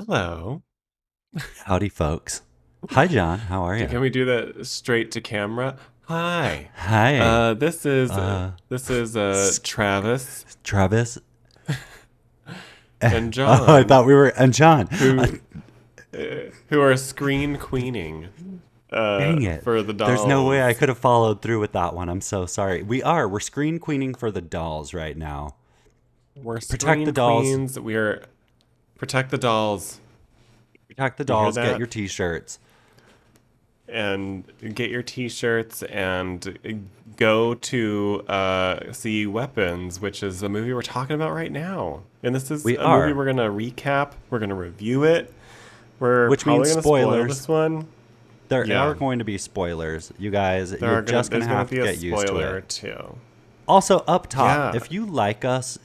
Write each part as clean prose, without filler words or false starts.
Hello. Howdy, folks. Hi, John. How are you? Can we do that straight to camera? Hi. Hi, This is uh, S- Travis Travis. and Oh, I John, thought we were, and John. who who are screen queening Dang it. for the There's no way I dolls. could have followed through with that one. I'm so sorry. We're screen queening for the dolls right now. We're Protect the screen dolls. queens. We are protect the dolls. Protect the You hear dolls. Get that? your t-shirts. And get your t-shirts and go to see Weapons, which is the movie we're talking about right now. And this is We a movie are, we're going to recap. We're going to review it. We're which means probably going to spoil spoilers. this one. There are Yeah, going to be spoilers. You guys, you're just going there's to going have to to be a get used to spoiler it. or two. Also, up top, Yeah. if you like us,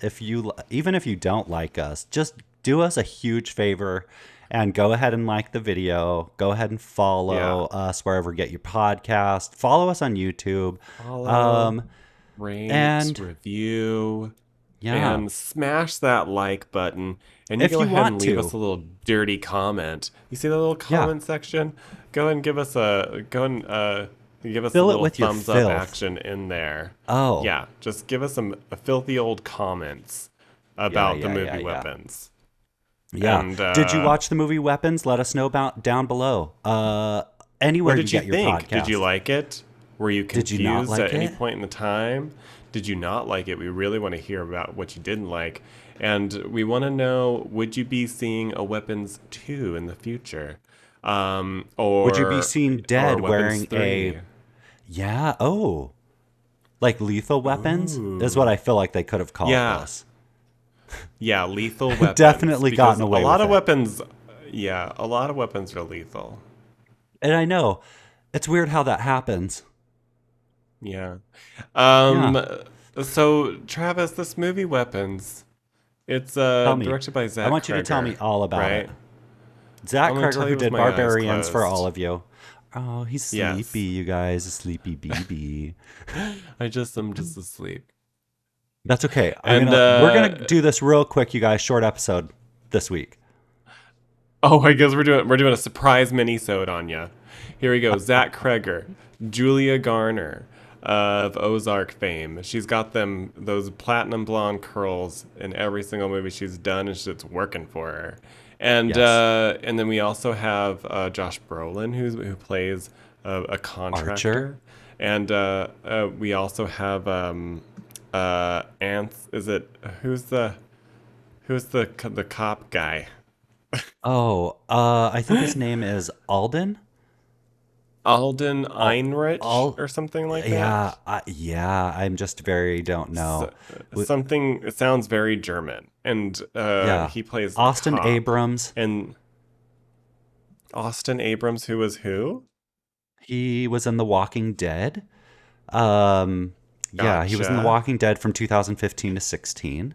even if you don't like us, just do us a huge favor and go ahead and like the video. Go ahead and Yeah. follow us wherever you get your podcast. Follow us on YouTube. Follow, Um, rate, and review, yeah, and smash that like button. And you if go you ahead want and leave us to, a little dirty comment. You see the little yeah, comment section? Go and give us a fill it little with your thumbs up filth. action in there. Oh, Yeah, just give us some filthy old comments yeah, about the yeah, yeah, movie yeah. Weapons. Yeah. And Did you watch the movie Weapons? Let us know about down below. what Anywhere you did you get your think? Did you podcast. like it? Were you Did you not confused like at any it? point in the time? Did you not like it? We really want to hear about what you didn't like. And we want to know, would you be seeing a Weapons 2 in the future? Would you be seen Or dead Weapons wearing a 3? yeah, oh, like Lethal Weapons is what Ooh. I feel like they could have called Yeah. this. Yeah, lethal weapons. Definitely gotten Because a away lot with of it. weapons, yeah, a lot of weapons are lethal. And I know it's weird how that happens. Yeah. Yeah, Um, so Travis, this movie Weapons, it's tell me. directed by I Zach want you to tell me Kreger, all about it. right? Zach I'm gonna Kreger, tell who you with did my eyes Barbarians for all closed. of you. Oh, he's sleepy, Yes. you guys. A sleepy BB. I'm just asleep. That's okay. And We're gonna do this real quick, you guys. Short episode this week. oh, I guess we're doing a surprise mini-sode on ya. Here we go. Zach Kreger, Julia Garner of Ozark fame. She's got those platinum blonde curls in every single movie she's done, and it's working for her. Yes, And then we also have Josh Brolin, who plays a Archer. contractor, and we also have Ants. Is it who's the cop guy? Oh, I think his name is Alden. Alden All, Einrich all, or something like yeah, that. yeah. I'm just very don't know. So, W- something it sounds very German, and Yeah, he plays the Austin cop. Abrams. And Austin Abrams, who was who? He was in The Walking Dead. Um, yeah, he was in The Gotcha. Walking Dead from 2015 to 16.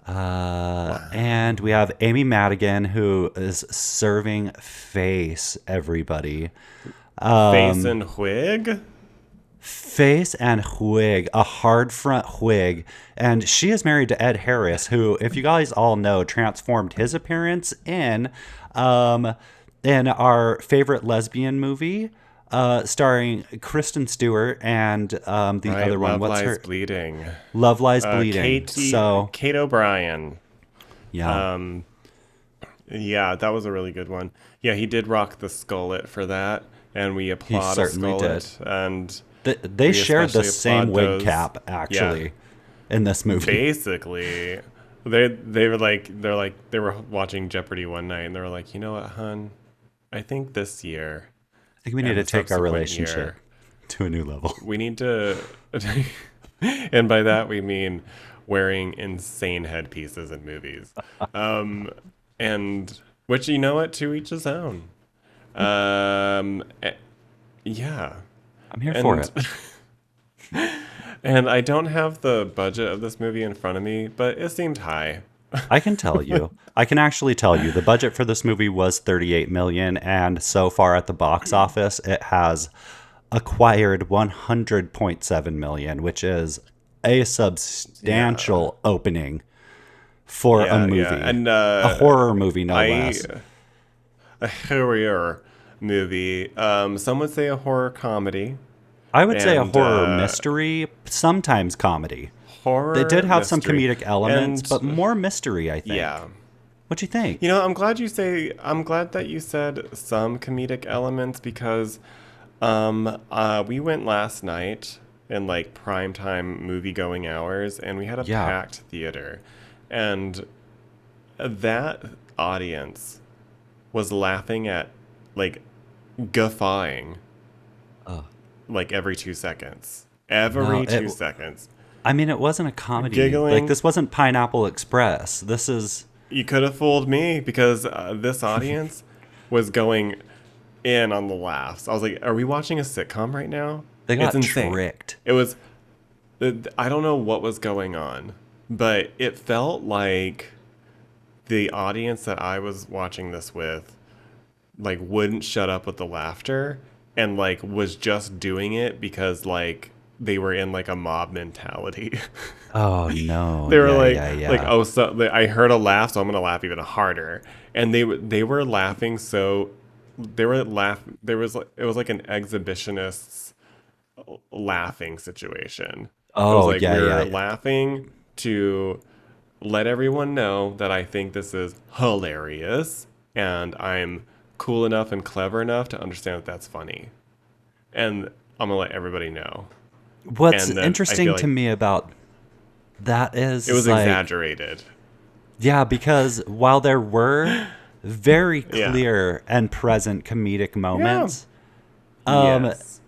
And we Wow. have Amy Madigan, who is serving face everybody. Face Um, and wig. Face and Whig, a hard front Whig. And she is married to Ed Harris, who, if you guys all know, transformed his appearance um, in our favorite lesbian movie, starring Kristen Stewart and the Right. other one. Love What's Lies her? Bleeding. Love Lies Bleeding. Katie So, Kate O'Brien. yeah, Um, yeah, that was a really good one. Yeah, he did rock the skullet for that, and we he applaud a certainly did. skullet, and They we shared the especially same applaud wig those. cap, Yeah, actually, in this movie. basically, they were watching Jeopardy one night, and they were like, you know what, hun, I think this year I think we need and to the take our subsequent relationship year to a new level. we need to, and by that we mean wearing insane headpieces in movies, um, and which you know what, to each his own. Eh, yeah, I'm here for and it. and I don't have the budget of this movie in front of me, but it seemed high. I can tell you. I can actually tell you the budget for this movie was 38 million and so far at the box office it has acquired 100.7 million, which is a Yeah. substantial opening for a Yeah, movie. yeah. And A horror movie, no I less. a horror movie. Some would say a horror comedy, I would say a and horror mystery, sometimes comedy. They did horror have some mystery, comedic elements, but and more mystery, I yeah. think. What do you think? I'm glad that you said some comedic elements because we went last night in like prime time movie going hours and we had a Yeah. packed theater. And that audience was laughing at like guffawing Oh, like every 2 seconds. no, Every 2 seconds. I mean, it wasn't a comedy. Like, Giggling. this wasn't Pineapple Express. This is, You could have fooled me because this audience was going in on the laughs. I was like, are we watching a sitcom right now? they It's got insane. tricked. It was, I don't know what was going on, but it felt like the audience that I was watching this with, like, wouldn't shut up with the laughter and, like, was just doing it because, like, they were in, like, a mob mentality. Oh, no. They were like, Yeah. oh, so I heard a laugh, so I'm gonna laugh even harder. And they were laughing so they were laugh. There was like, it was like an exhibitionist's laughing situation. It was Oh, like yeah, we yeah. were laughing to let everyone know that I think this is hilarious, and I'm cool enough and clever enough to understand that that's funny, and I'm gonna let everybody know. What's And then I interesting feel to like me about that it was is like, exaggerated. yeah, because while there were very Yeah. clear and present comedic Yeah. moments, um, Yes.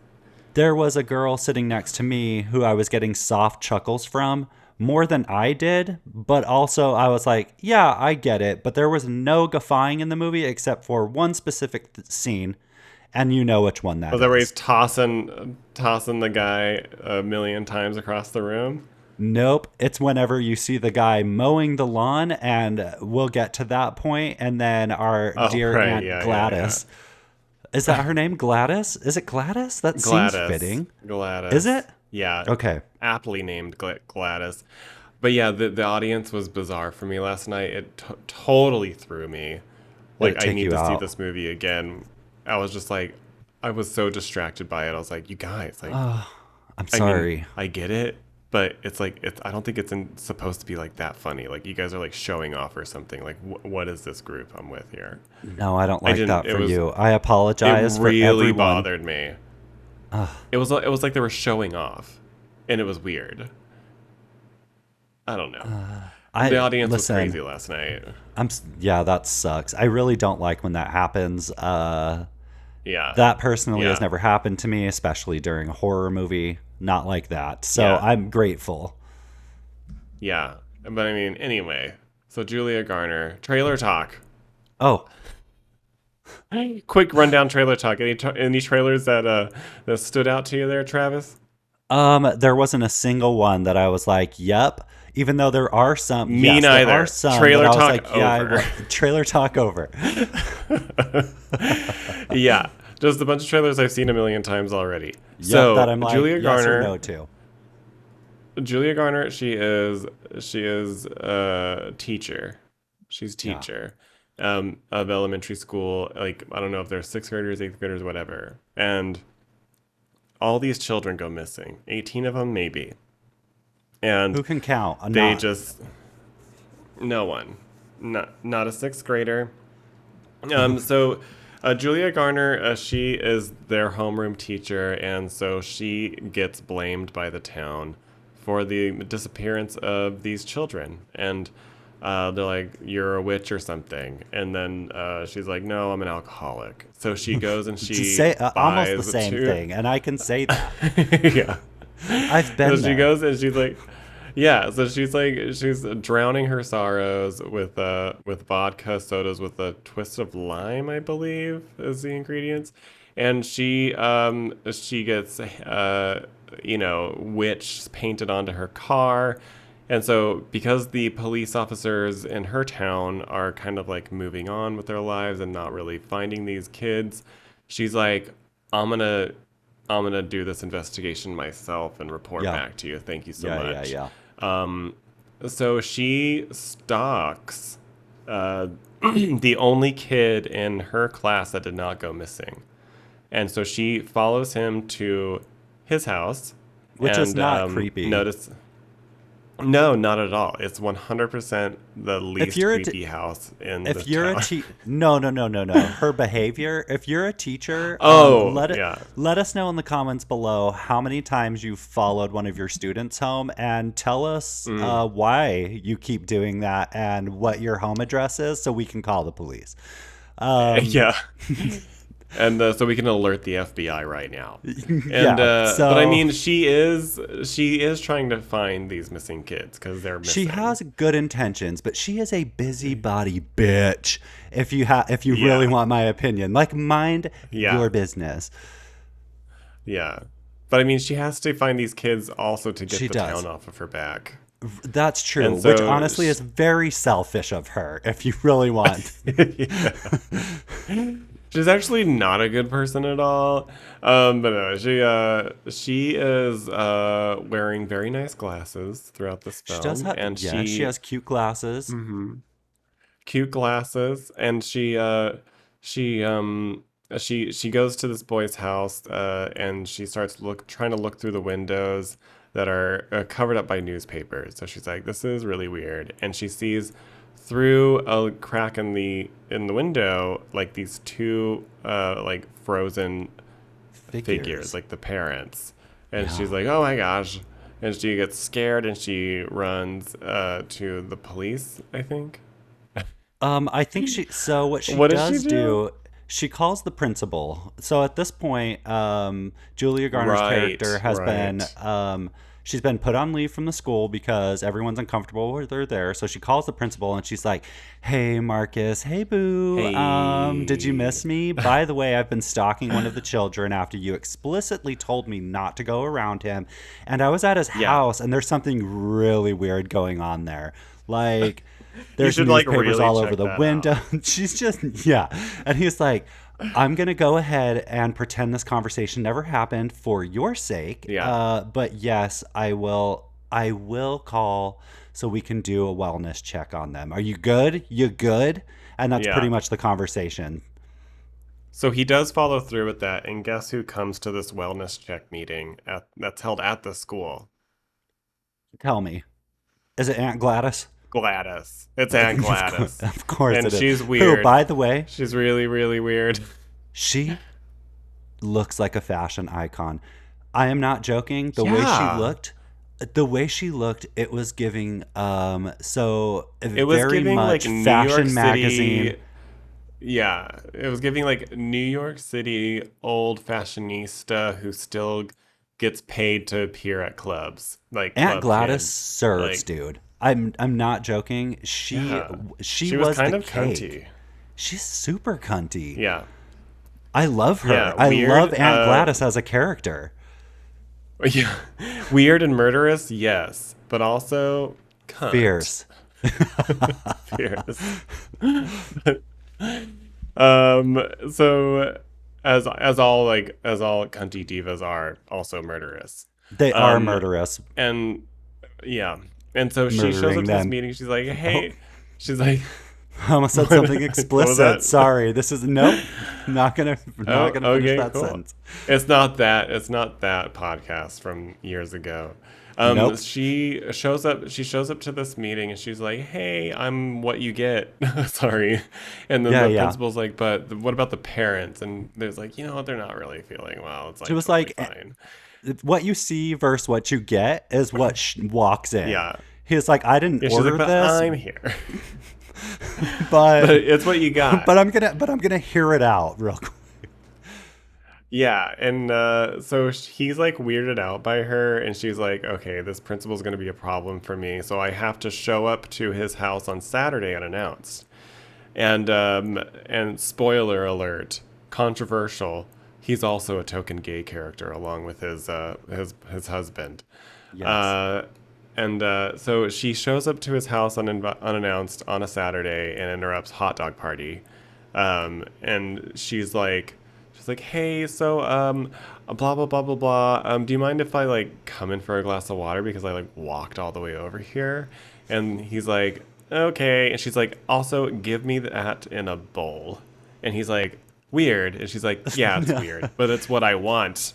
there was a girl sitting next to me who I was getting soft chuckles from more than I did, but also I was like, yeah, I get it. But there was no guffawing in the movie except for one specific scene, and you know which one that Was that where he's is. tossing the guy a million times across the room? Nope. It's whenever you see the guy mowing the lawn, and we'll get to that point, and then our Oh, dear right. Aunt Yeah, Gladys. Is that her name? Gladys? Is it Gladys? That seems Gladys. fitting. Is Gladys. it? Yeah. Okay. Aptly named Gladys. But yeah, the audience was bizarre for me last night. It totally threw me. Did it Like, I take need you to see out? this movie again. I was just like, I was so distracted by it. I was like, you guys, like, I'm I mean, sorry. I get it, but it's like I don't think it's supposed to be like that funny. Like you guys are like showing off or something. Like what is this group I'm with here? No, I don't like didn't. that It for was. you. I It apologize for really everyone. bothered me. It was like they were showing off, and it was weird. I don't know. The audience was Listen. crazy last night. Yeah, that sucks. I really don't like when that happens. Yeah. That personally has Yeah. never happened to me, especially during a horror movie. Not like that. So Yeah. I'm grateful. Yeah. But I mean, anyway. So Julia Garner, trailer talk. Oh, Quick rundown trailer talk. Any trailers that stood out to you there, Travis? there wasn't a single one that I was like, "Yep." Even though there are some, Me yes, there neither. are some Trailer that I was talk like, "Yeah." over. Trailer talk over. Yeah. Just a bunch of trailers I've seen a million times already. Yep, So that I'm like, Julia yes Garner. or no to. Julia Garner, she is a teacher. She's teacher of elementary school. Like I don't know if they're sixth graders, eighth graders, whatever. And all these children go missing. 18 of them, maybe. And Who can count? they Not. just no one, not a sixth grader. So Julia Garner, she is their homeroom teacher, and so she gets blamed by the town for the disappearance of these children. And they're like, "You're a witch or something." And then she's like, "No, I'm an alcoholic." So she goes and she Say almost the buys same two. thing, and I can say that. Yeah. I've been So she there. goes and she's like, yeah. So she's drowning her sorrows with vodka sodas with a twist of lime, I believe, is the ingredients, and she gets witch painted onto her car, and so because the police officers in her town are kind of like moving on with their lives and not really finding these kids, she's like, I'm gonna do this investigation myself and report Yeah. back to you. Thank you so Yeah, much. yeah. so she stalks the only kid in her class that did not go missing. And so she follows him to his house Which is and not creepy. notice. No, not at all. It's 100% the If least you're a creepy house in the if you're a town. no, no, no, no, no. Her behavior. If you're a teacher, Oh, yeah. let us know in the comments below how many times you followed one of your students home, and tell us why you keep doing that and what your home address is, so we can call the police. Yeah. And so we can alert the FBI right now. And Yeah. but I So mean, she is trying to find these missing kids because they're missing. she has good intentions, but she is a busybody bitch. If you Yeah. really want my opinion, like, mind Yeah. your business. Yeah. But I mean, she has to find these kids also to get She the does. town off of her back. That's true, And which so honestly is very selfish of her, if you really want. Yeah. She's actually not a good person at all. But no, she is wearing very nice glasses throughout this She film, does have, and yeah, she has cute glasses. cute glasses, and she goes to this boy's house, and she starts trying to look through the windows that are covered up by newspapers. So she's like, "This is really weird," and she sees through a crack in the window like these two like frozen figures, like the parents, and she's like, "Oh my gosh!" And she gets scared and she runs to the police, I think. I think so what she What does she does do? she calls the principal. So at this point, Julia Garner's Right, character has been, right. she's been put on leave from the school because everyone's uncomfortable with her there. So she calls the principal and she's like, "Hey, Marcus. Hey, boo. Did you Hey. miss me? By the way, I've been stalking one of the children after you explicitly told me not to go around him. And I was at his Yeah. house and there's something really weird going on there. Like, there's should, like, newspapers really all check over the that window." out. She's just, yeah. And he's like, "I'm going to go ahead and pretend this conversation never happened for your sake. Yeah. But yes, I will call so we can do a wellness check on them. Are you good? You good?" And that's pretty Yeah. much the conversation. So he does follow through with that, and guess who comes to this wellness check meeting that's held at the school? Tell me. Is it Aunt Gladys? Gladys. It's Aunt Gladys. Of course And it is. she's Who, weird. by the way, She's really, really weird. she looks like a fashion icon. I am not joking. Yeah. The way she looked, it was giving It was very giving like much New fashion York magazine. City. Yeah, it was giving like New York City old fashionista who still gets paid to appear at clubs, like Aunt club Gladys kids. serves, Like, dude. I'm not joking. yeah, She she was was kind the of cake. cunty. She's super cunty. Yeah, I love her. yeah, I weird. love Aunt Gladys as a character. Yeah, weird and murderous, yes, but also cunt. Fierce. Fierce. So as all cunty divas are also murderous. They are Um, murderous. and yeah, and so she shows Murdering up to this them. meeting. She's like, "Hey," she's like, I almost said something explicit. that? Sorry. This is nope. Not gonna "Oh, finish okay, that cool." sentence. It's not that. It's not that podcast from years ago. Nope. She shows up. She shows up to this meeting, and she's like, "Hey, I'm what you get." Sorry. And then the Yeah. principal's like, "But what about the parents?" And there's like, they're not really feeling well. It's like She was totally like, fine. what you see versus what you get is what walks in. Yeah. He's like, "I didn't Yeah, she's order like, "But this, I'm here." but But it's what you got. but I'm gonna hear it out real quick." Yeah, and so he's like weirded out by her, and she's like, "Okay, this principal's going to be a problem for me, so I have to show up to his house on Saturday unannounced." And spoiler alert, controversial. He's also a token gay character along with his husband. Yes. So she shows up to his house unannounced on a Saturday and interrupts hot dog party. And she's like, She's like, hey, so blah blah blah blah blah. Do you mind if I like come in for a glass of water because I like walked all the way over here? And he's like, okay. And she's like, also give me that in a bowl. And he's like, weird. And she's like, yeah, it's weird, but it's what I want.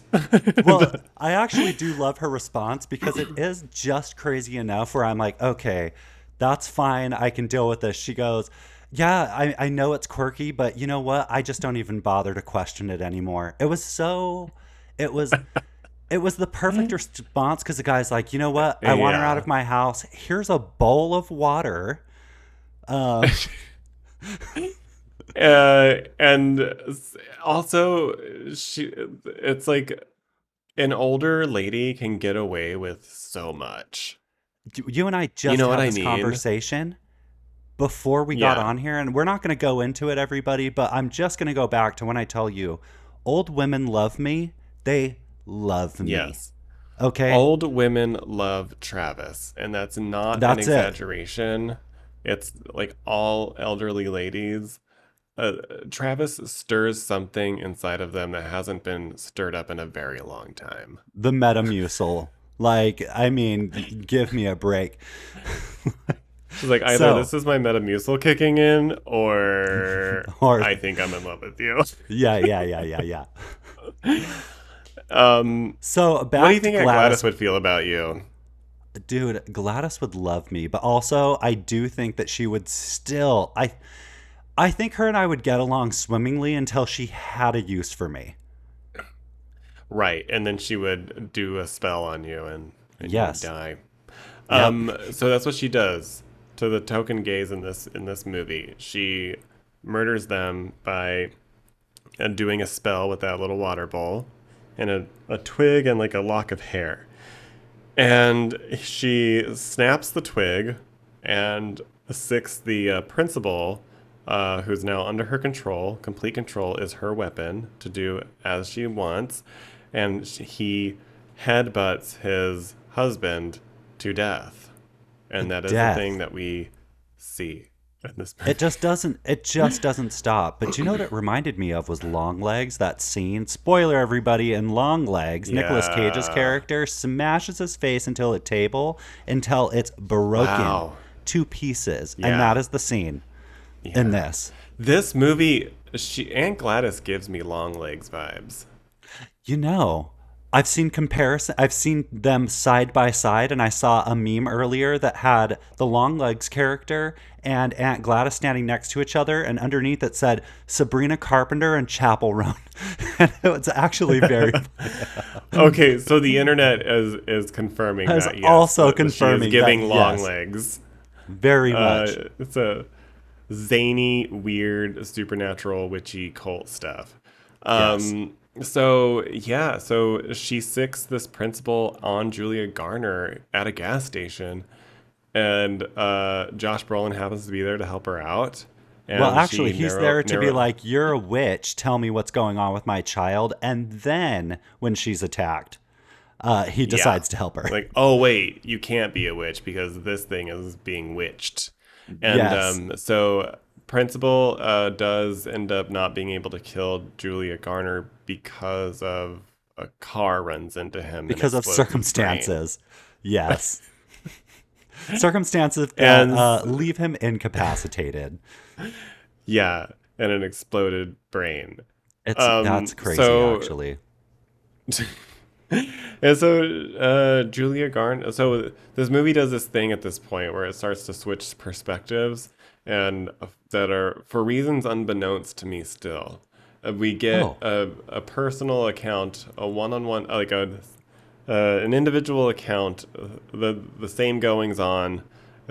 Well, I actually do love her response because it is just crazy enough where I'm like, okay, that's fine. I can deal with this. She goes, yeah, I know it's quirky, but you know what? I just don't even bother to question it anymore. It was, it was the perfect response because the guy's like, you know what? I want her out Yeah. of my house. Here's a bowl of water. Um, And also, it's like an older lady can get away with so much. you and I You just know what had I this mean? conversation before we got Yeah. on here, and we're not going to go into it, everybody, but I'm just going to go back to when I tell you old women love me. They love me. Yes. Okay? Old women love Travis, and that's not an That's it. exaggeration. It's like all elderly ladies. Travis stirs something inside of them that hasn't been stirred up in a very long time. The Metamucil. Like, I mean, give me a break. She's like, either So, this is my Metamucil kicking in, or or, I think I'm in love with you. yeah, yeah, yeah, yeah, yeah. Um, So, what do you back to think Aunt Gladys Gladys. would feel about you? Dude, Gladys would love me, but also I do think that she would still. I think her and I would get along swimmingly until she had a use for me. Right, and then she would do a spell on you, and you would Yes. die. Yep. So that's what she does to the token gays in this movie. She murders them by doing a spell with that little water bowl and a twig and like a lock of hair. And she snaps the twig and six the principal, who's now under her control. Complete control is her weapon to do as she wants, and he headbutts his husband to death, and that is the thing Death. that we see in this It movie. just doesn't. It just doesn't stop. But you know what it reminded me of was Longlegs. That scene. Spoiler, everybody! In Longlegs, Nicolas Cage's Yeah. character smashes his face into a table until it's broken Wow. to pieces, and Yeah. that is the scene in Yeah. this. This movie, Aunt Gladys gives me long legs vibes. You know, I've seen comparison. I've seen them side by side, and I saw a meme earlier that had the Longlegs character and Aunt Gladys standing next to each other, and underneath it said Sabrina Carpenter and Chapel Roan, and it was actually very Okay, so the internet is confirming is that, yes, also that she is confirming giving that long yes, legs. very much. It's a zany, weird, supernatural, witchy cult stuff. Yes. So yeah, so she sicks this principal on Julia Garner at a gas station, and Josh Brolin happens to be there to help her out, Well, and actually, she he's there to be like, "You're a witch. Tell me what's going on with my child." And then when she's attacked, he yeah, decides to help her. like, oh wait, you can't be a witch because this thing is being witched. And Yes, so Principal does end up not being able to kill Julia Garner because of a car runs into him and because of explodes his brain. circumstances. Yes, circumstances that And leave him incapacitated. yeah, and an exploded brain. That's crazy, So actually. and so Julia Garner. So this movie does this thing at this point where it starts to switch perspectives, and that are for reasons unbeknownst to me still. We get Oh, a personal account, a one-on-one, like an individual account, the same goings on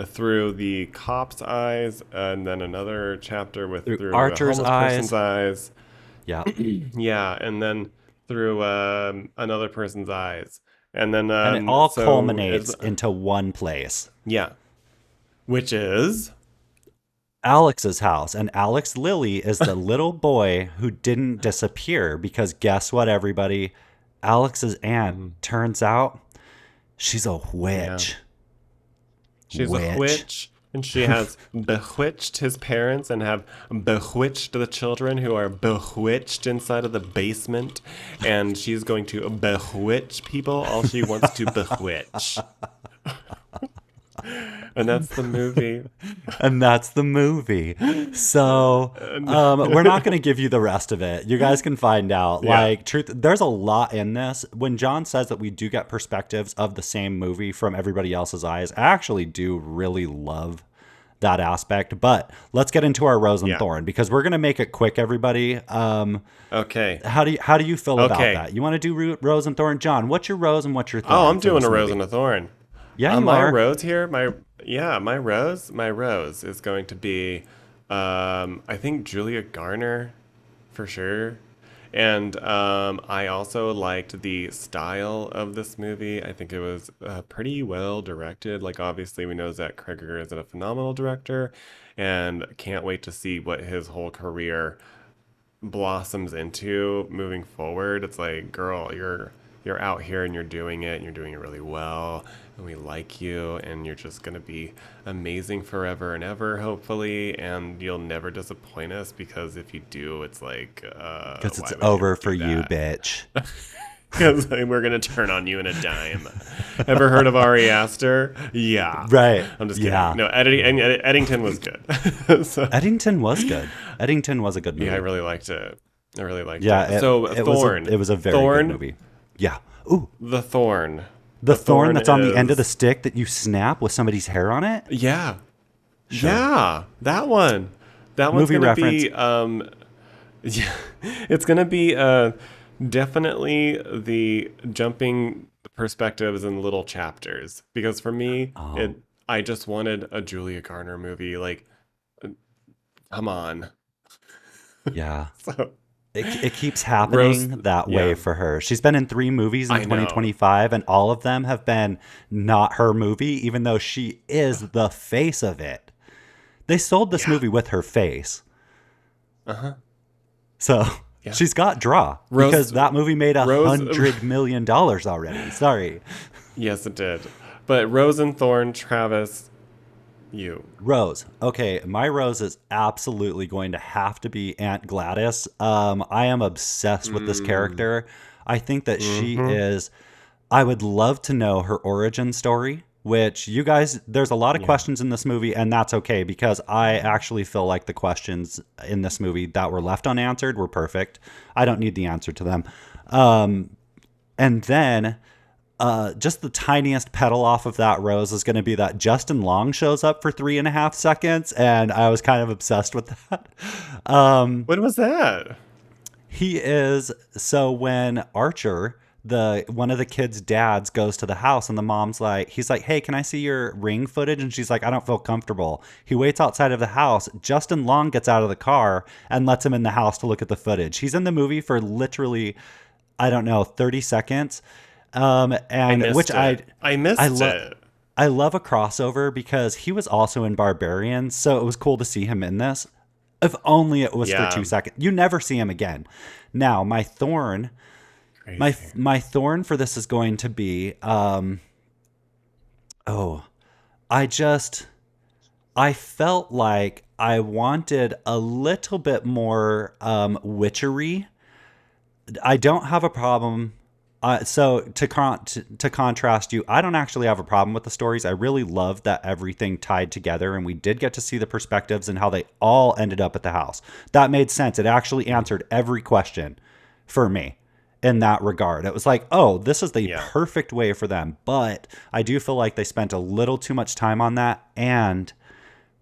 through the cop's eyes, and then another chapter with through through a Archer's homeless person's eyes. eyes. Yeah, Yeah, and then through another person's eyes, and then and it all so it's culminates into one place. yeah, which is Alex's house. And Alex Lilly is the little boy who didn't disappear because guess what, everybody? Alex's aunt turns out she's a yeah, witch. she's a Witch. witch, And she has bewitched his parents and have bewitched the children who are bewitched inside of the basement. And she's going to bewitch people all she wants to bewitch. And that's the movie. And that's the movie. So we're not going to give you the rest of it. You guys can find out. Yeah. Like, truth, there's a lot in this. When John says that we do get perspectives of the same movie from everybody else's eyes, I actually do really love that aspect. But let's get into our Rose and Thorn, because we're going to make it quick, everybody. Okay. How do you feel about that? You want to do Rose and Thorn? John, what's your Rose and what's your Thorn? Oh, I'm doing a Rose and a Thorn. Yeah, you my are. rose here, my rose is going to be, I think Julia Garner, for sure. And I also liked the style of this movie. I think it was pretty well directed. Like, obviously, we know Zach Cregger is a phenomenal director, and can't wait to see what his whole career blossoms into moving forward. It's like, girl, you're out here and you're doing it, and you're doing it really well, and we like you, and you're just gonna be amazing forever and ever, hopefully, and you'll never disappoint us, because if you do, it's like, because it's over for you, bitch. Because we're gonna turn on you in a dime. Ever heard of Ari Aster? Yeah. Right. I'm just kidding. Yeah. No, Eddington was good. So, Eddington was good. Eddington was a good movie. yeah, I really liked it. Yeah. So it Thorn. it was a very good movie. Yeah. Ooh. The Thorn. The thorn that's on the end of the stick that you snap with somebody's hair on it? Yeah. Sure. Yeah. That one. That one's Movie gonna reference. be yeah, it's gonna be definitely the jumping perspectives in little chapters. Because for me, I just wanted a Julia Garner movie. Like, come on. Yeah. So It keeps happening that way for her. She's been in 3 movies in 2025, and all of them have been not her movie, even though she is the face of it. They sold this movie with her face. So she's got draw, because that movie made $100 million already. Sorry. Yes, it did. But Rose and Thorn, Travis, you. Rose. Okay, my Rose is absolutely going to have to be Aunt Gladys. I am obsessed with this character. I think that she is... I would love to know her origin story, which you guys... There's a lot of questions in this movie, and that's okay, because I actually feel like the questions in this movie that were left unanswered were perfect. I don't need the answer to them. And then... just the tiniest petal off of that rose is going to be that Justin Long shows up for 3.5 seconds, and I was kind of obsessed with that. What was that? He is... So when Archer, one of the kids' dads, goes to the house, and the mom's like... He's like, hey, can I see your ring footage? And she's like, I don't feel comfortable. He waits outside of the house. Justin Long gets out of the car and lets him in the house to look at the footage. He's in the movie for literally, I don't know, 30 seconds. And I missed it. I love a crossover, because he was also in Barbarians, so it was cool to see him in this. If only it was for 2 seconds. You never see him again. Now, my thorn, my thorn for this is going to be, I felt like I wanted a little bit more witchery. I don't have a problem. So to contrast you, I don't actually have a problem with the stories. I really love that everything tied together, and we did get to see the perspectives and how they all ended up at the house. That made sense. It actually answered every question for me in that regard. It was like, oh, this is the perfect way for them. But I do feel like they spent a little too much time on that. And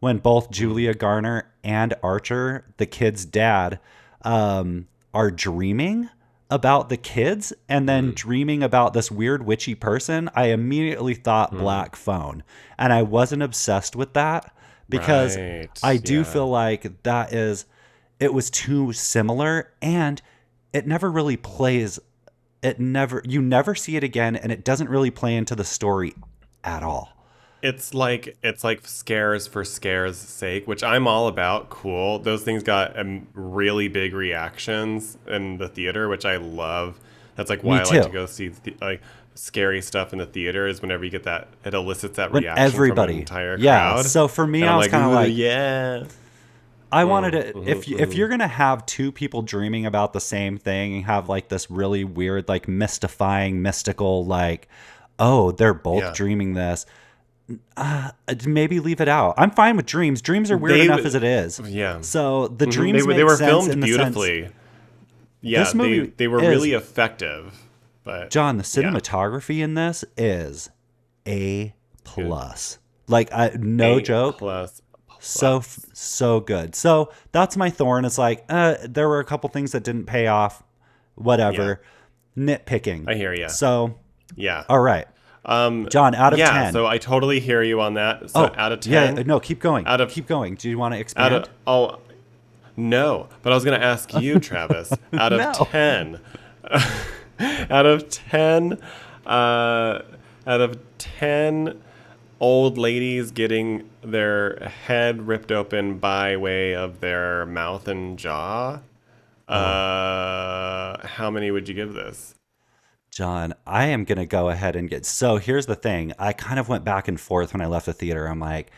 when both Julia Garner and Archer, the kid's dad, are dreaming about the kids and then dreaming about this weird witchy person, I immediately thought Black Phone. And I wasn't obsessed with that, because I do feel like it was too similar, and it never really plays. You never see it again, and it doesn't really play into the story at all. It's like scares for scares' sake, which I'm all about. Cool. Those things got really big reactions in the theater, which I love. That's like why I like to go see scary stuff in the theater is whenever you get that, it elicits that When reaction from an everybody, entire yeah. crowd. So for me, And I I'm was like, kind of ooh, like, yeah. I wanted to, if you're gonna have two people dreaming about the same thing and have like this really weird, like mystifying, mystical, like, oh, they're both Yeah. dreaming this. Maybe leave it out. I'm fine with dreams. Dreams are weird enough as it is. Yeah. So the Mhm. dreams They make were sense filmed in the sense beautifully. Yeah, this movie they were is, really effective. But John, the yeah, cinematography in this is A good. plus. Like, no A joke. plus So plus. so good. So that's my thorn. It's like there were a couple things that didn't pay off. Yeah, Whatever. Nitpicking. I hear you. So Yeah. all right, John. Out of Yeah. 10. So I totally hear you on that. So Oh out of yeah. 10, No, keep going. out of Keep going. Do you want to out expand? of oh no, but I was gonna ask you, Travis. Out of No. 10, out of 10, out of 10 old ladies getting their head ripped open by way of their mouth and jaw, how many would you give this? John, I am going to go ahead and get. So here's the thing. I kind of went back and forth when I left the theater. I'm like,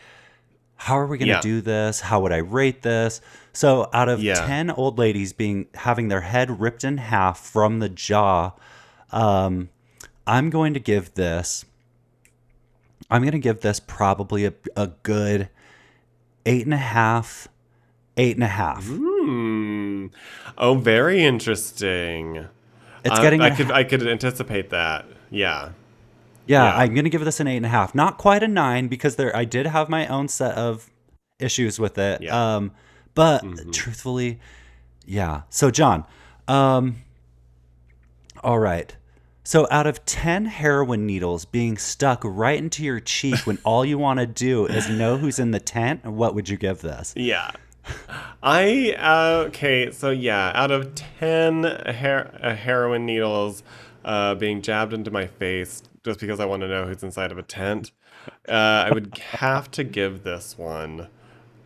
how are we going to Yeah. do this? How would I rate this? So out of Yeah. 10 old ladies having their head ripped in half from the jaw, I'm going to give this probably a good 8.5, 8.5. Hmm. Oh, very interesting. It's getting I could anticipate that. Yeah. Yeah, Yeah. I'm gonna give this an 8.5. Not quite a 9 because I did have my own set of issues with it. Yeah. But truthfully, yeah. So John, all right. So out of 10 heroin needles being stuck right into your cheek when all you want to do is know who's in the tent, what would you give this? Yeah. Okay, so yeah, out of 10 heroin needles being jabbed into my face just because I want to know who's inside of a tent, I would have to give this one.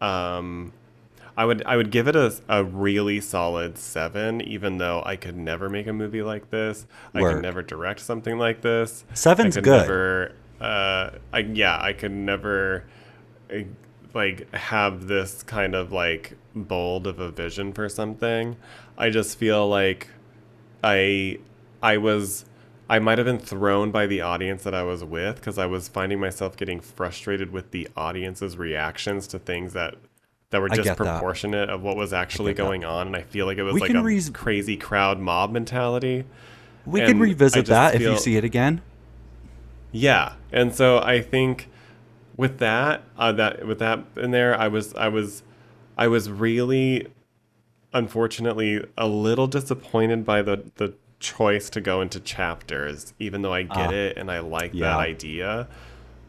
I would give it a really solid 7, even though I could never make a movie like this. I Work. could never direct something like this. 7's I could good. Never, I could never uh, like have this kind of like bold of a vision for something. I just feel like I I was I might have been thrown by the audience that I was with because I was finding myself getting frustrated with the audience's reactions to things that were I get that. disproportionate of what was actually get that. going on, and I feel like it was We like can a crazy crowd mob mentality. We And can I revisit just that if feel- you see it again. Yeah, and so I think with that in there, I was really, unfortunately, a little disappointed by the choice to go into chapters, even though I get it and I like yeah. that idea.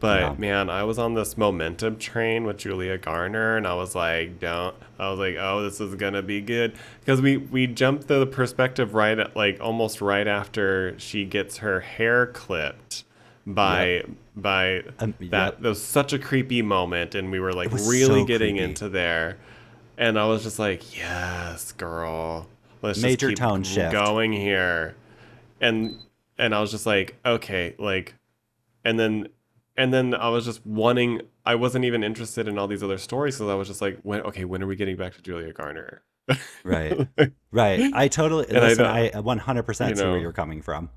But Yeah. man, I was on this momentum train with Julia Garner, and I was like, oh, this is gonna be good, because we jumped to the perspective right at like almost right after she gets her hair clipped by that. Yep. That was such a creepy moment, and we were like was really so getting creepy. into there, and I was just like, yes, girl, let's Major just keep tone shift. going here, and I was just like, okay, like, and then I was just wanting. I wasn't even interested in all these other stories, so I was just like, when are we getting back to Julia Garner? Right. Right. I totally And listen. I I 100% see where you're coming from.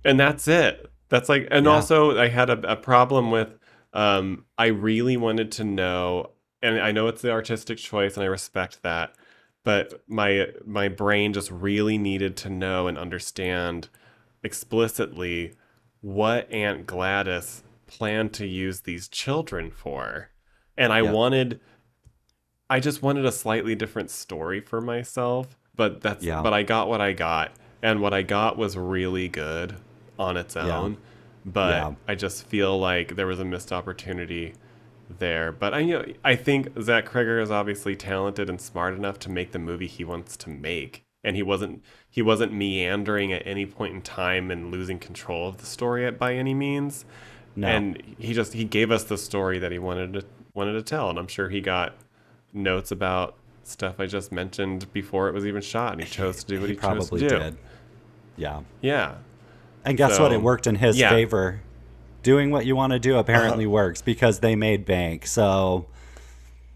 And that's it. That's like, and Yeah. also I had a problem with, I really wanted to know, and I know it's the artistic choice and I respect that, but my brain just really needed to know and understand explicitly what Aunt Gladys planned to use these children for. And Yep. I just wanted a slightly different story for myself, but Yeah. but I got what I got, and what I got was really good on its Yeah. own. But Yeah. I just feel like there was a missed opportunity there. But I think Zach Kreger is obviously talented and smart enough to make the movie he wants to make, and he wasn't meandering at any point in time and losing control of the story by any means. No. And he gave us the story that he wanted to tell, and I'm sure he got notes about stuff I just mentioned before it was even shot, and he chose to do what he chose to probably do. did. Yeah. Yeah. And guess what? It worked in his yeah. favor. Doing what you want to do apparently works because they made bank. So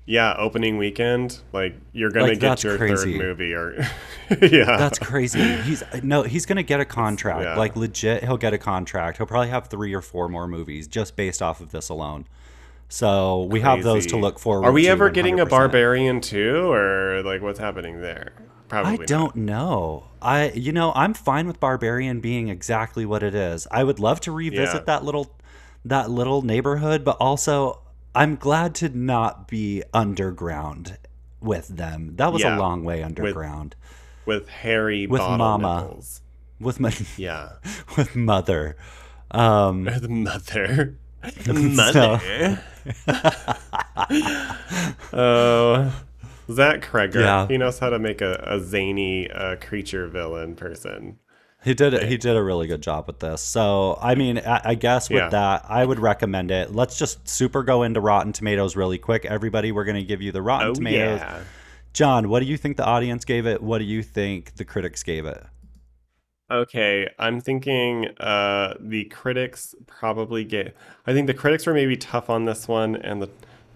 Yeah, opening weekend, like you're gonna like get that's your crazy. third movie, or yeah, That's crazy. He's gonna get a contract. yeah, Like legit, he'll get a contract. He'll probably have 3 or 4 more movies just based off of this alone. So we have those to crazy. look forward to. Are we ever getting a 100%. Barbarian too, or like what's happening there? I Probably don't know. I'm fine with Barbarian being exactly what it is. I would love to revisit Yeah, that little neighborhood, but also I'm glad to not be underground with them. That was a yeah, long way with underground with hairy with bottle Mama, nipples. with my Yeah, with Mother. Um, the mother, the so mother. Oh, Zach Kreger. yeah, He knows how to make a zany creature villain person. he did a really good job with this. So I mean, I guess with Yeah. that, I would recommend it. Let's just super go into Rotten Tomatoes really quick. Everybody, we're gonna give you the Rotten Oh Tomatoes. yeah. John, what do you think the audience gave it? What do you think the critics gave it? Okay, I'm thinking the critics probably get. I think the critics were maybe tough on this one, and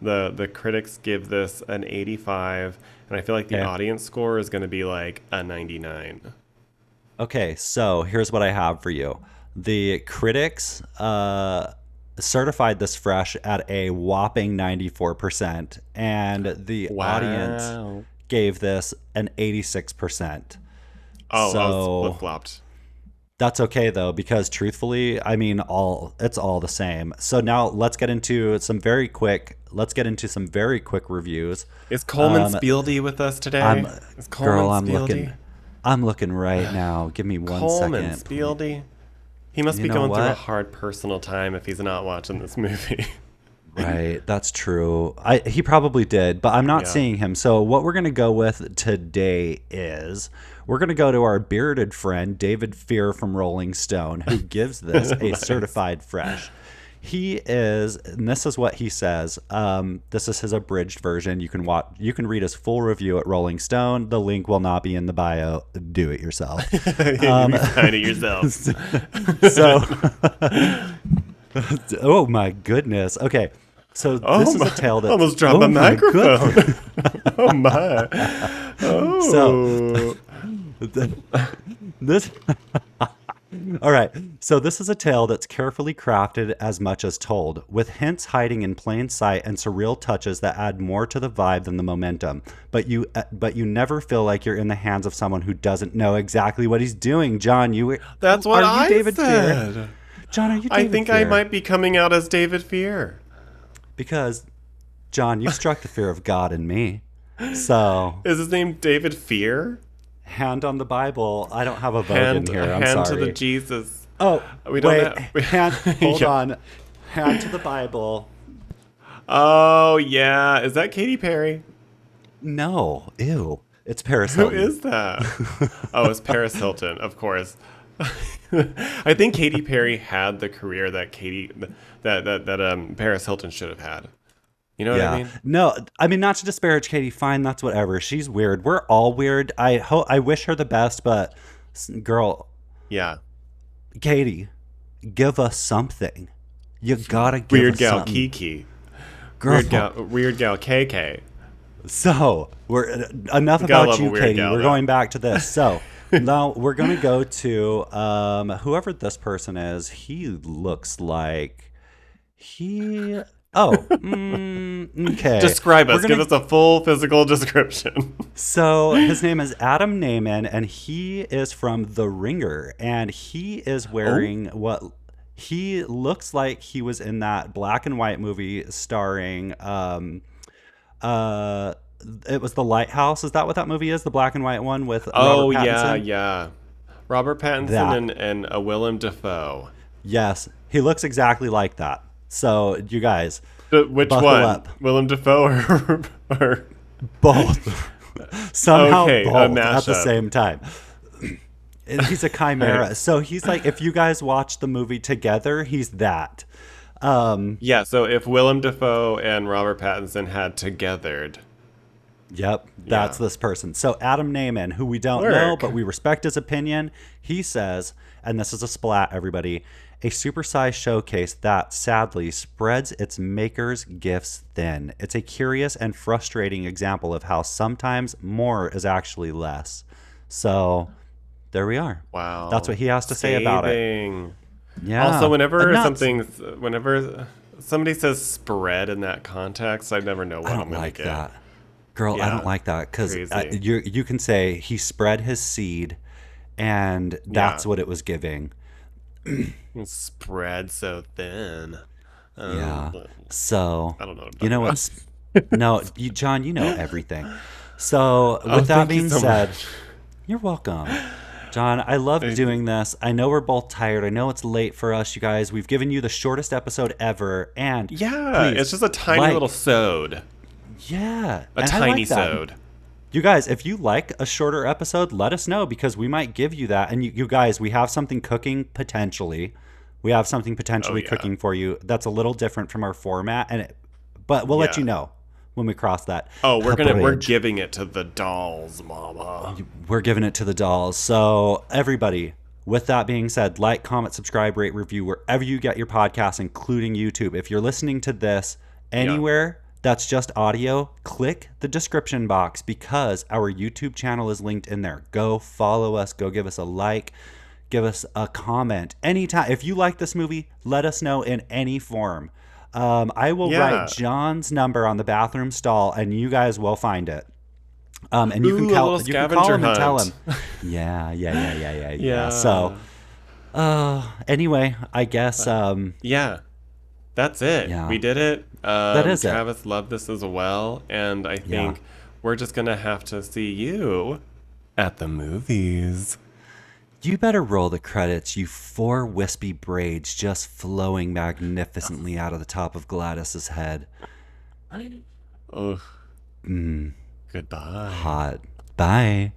the critics give this an 85, and I feel like the Okay. audience score is going to be like a 99. Okay, so here's what I have for you. The critics certified this fresh at a whopping 94%, and the audience Wow. gave this an 86%. Oh, I was So flip-flopped. that's okay though, because truthfully, I mean, it's all the same. So now let's get into some very quick reviews. Is Coleman Um, Spieldy with us I'm today? Is Coleman girl, Spieldy? I'm looking right now. Give me one Coleman second. Spieldy? He must You be know going through a what? hard personal time if he's not watching this movie. Right, that's true. He probably did, but I'm not Yeah. seeing him. So what we're gonna go with today is we're gonna go to our bearded friend David Fear from Rolling Stone, who gives this a Nice. certified fresh. He is, and this is what he says. This is his abridged version. You can read his full review at Rolling Stone. The link will not be in the bio. Do it yourself. You find it yourself. So, oh my goodness. Okay, so this is a tale that almost dropped my my microphone. Oh my. So- Oh. This all right, so this is a tale that's carefully crafted as much as told, with hints hiding in plain sight and surreal touches that add more to the vibe than the momentum. But you never feel like you're in the hands of someone who doesn't know exactly what he's doing. John, That's what are you I David said. Fear? John, are you David I think I Fear? might be coming out as David Fear. Because John, you struck the fear of God in me. So, Is his name David Fear? hand on the Bible. I don't have a vote in here. I'm hand sorry. to the Jesus. Oh, We don't wait. have- Hold Yeah. on. Hand to the Bible. Oh yeah, is that Katy Perry? No. Ew. It's Paris Who Hilton. is that? Oh, it's Paris Hilton, of course. I think Katy Perry had the career that Paris Hilton should have had. You know what I mean? No, I mean, not to disparage Katie. Fine, that's whatever. She's weird. We're all weird. I wish her the best, but girl, Yeah. Katie, give us something. You gotta give Weird us gal something. Kiki. Girl. Weird gal KK. So we're enough Gotta about love a you, weird Katie. gal, We're though. going back to this. So now we're gonna go to whoever this person is. He looks like he. Oh, okay. Describe us. We're Give gonna- us a full physical description. So his name is Adam Naiman, and he is from The Ringer, and he is wearing what he looks like he was in that black and white movie starring it was The Lighthouse. Is that what that movie is? The black and white one with Oh Robert yeah, Pattinson? yeah. Robert Pattinson That. and Willem Dafoe. Yes, he looks exactly like that. So you guys, But which Buckle one? up. Willem Dafoe or both somehow Okay, a both at the mashup. same time. And he's a chimera. So he's like, if you guys watch the movie together, he's that. Yeah, so if Willem Dafoe and Robert Pattinson had togethered, Yep, that's this person. So Adam Naiman, who we don't know, Werk. but we respect his opinion, he says, and this is a splat, everybody, a supersized showcase that, sadly, spreads its maker's gifts thin. It's a curious and frustrating example of how sometimes more is actually less. So there we are. Wow. That's what he has to say about it. Scathing. Yeah. Also, whenever And whenever somebody says spread in that context, I never know what I I'm don't gonna like get. that. Girl, I Yeah, don't like that because crazy. you can say he spread his seed and that's what it was giving. Spread so thin. Yeah. So, I don't know what I'm you know talking what's no, John, you know everything. So, with that thank you being so said, much. you're welcome. John, I love doing this. I know we're both tired. I know it's late for us, you guys. We've given you the shortest episode ever. And Yeah, please, it's just a tiny little sewed. Yeah. A and I tiny like that. sewed. You guys, if you like a shorter episode, let us know because we might give you that. And you guys, we have something cooking potentially. We have something potentially cooking for you that's a little different from our format, but we'll let you know when we cross that. Oh, we're bridge. giving it to the dolls, mama. We're giving it to the dolls. So everybody, with that being said, like, comment, subscribe, rate, review wherever you get your podcasts, including YouTube. If you're listening to this anywhere that's just audio, click the description box because our YouTube channel is linked in there. Go follow us. Go give us a like. Give us a comment anytime. If you like this movie, let us know in any form. I will write John's number on the bathroom stall, and you guys will find it. And you can call him and tell him. Yeah. So, anyway, I guess. Yeah, that's it. Yeah. We did it. That is Travis loved this as well, and I think we're just gonna have to see you at the movies. You better roll the credits, you 4 wispy braids just flowing magnificently out of the top of Gladys's head. Ugh. Goodbye. Hot. Bye.